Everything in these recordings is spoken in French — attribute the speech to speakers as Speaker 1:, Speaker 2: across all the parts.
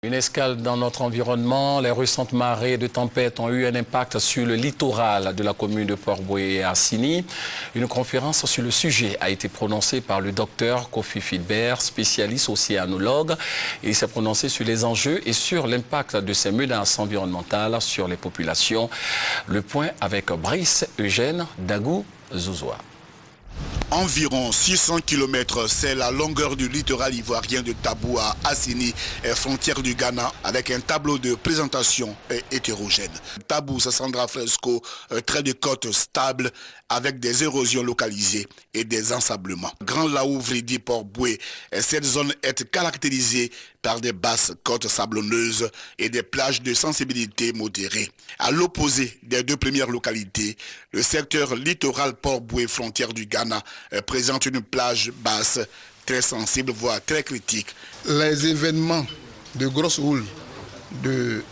Speaker 1: Une escale dans notre environnement, les récentes marées de tempête ont eu un impact sur le littoral de la commune de Port-Bouët et Assini. Une conférence sur le sujet a été prononcée par le docteur Kofi Filbert, spécialiste océanologue. Il s'est prononcé sur les enjeux et sur l'impact de ces menaces environnementales sur les populations. Le point avec Brice Eugène Dagou Zouzoua.
Speaker 2: Environ 600 km, c'est la longueur du littoral ivoirien de Tabou à Assini, frontière du Ghana, avec un tableau de présentation hétérogène. Tabou, ça Sandra Fresco, trait de côte stable, avec des érosions localisées et des ensablements. Grand Laou, Vridi, Port-Bouët, cette zone est caractérisée par des basses côtes sablonneuses et des plages de sensibilité modérée. À l'opposé des deux premières localités, le secteur littoral Port-Bouët, frontière du Ghana, présente une plage basse très sensible, voire très critique.
Speaker 3: Les événements de grosses houles, de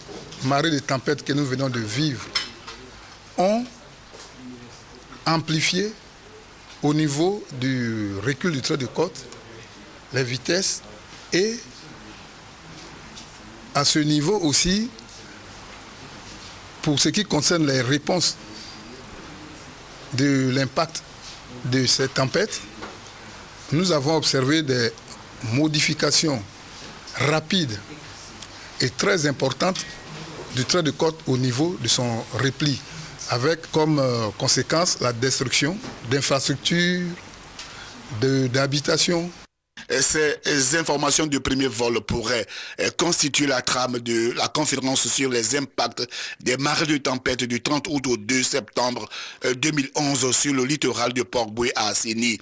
Speaker 3: marée de tempête que nous venons de vivre ont amplifié au niveau du recul du trait de côte les vitesses et à ce niveau aussi, pour ce qui concerne les réponses de l'impact de ces tempêtes, nous avons observé des modifications rapides et très importantes du trait de côte au niveau de son repli, avec comme conséquence la destruction d'infrastructures, d'habitations.
Speaker 2: Ces informations de premier vol pourraient constituer la trame de la conférence sur les impacts des marées de tempête du 30 août au 2 septembre 2011 sur le littoral de Port-Bouët à Assini,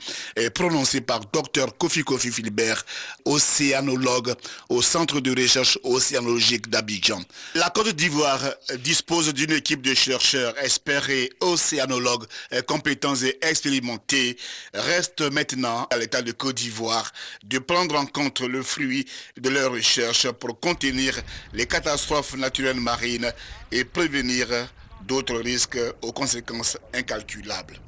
Speaker 2: prononcée par Dr Kofi Filbert, océanologue au Centre de recherche océanologique d'Abidjan. La Côte d'Ivoire dispose d'une équipe de chercheurs experts et océanologues compétents et expérimentés. Reste maintenant à l'État de Côte d'Ivoire de prendre en compte le fruit de leurs recherches pour contenir les catastrophes naturelles marines et prévenir d'autres risques aux conséquences incalculables.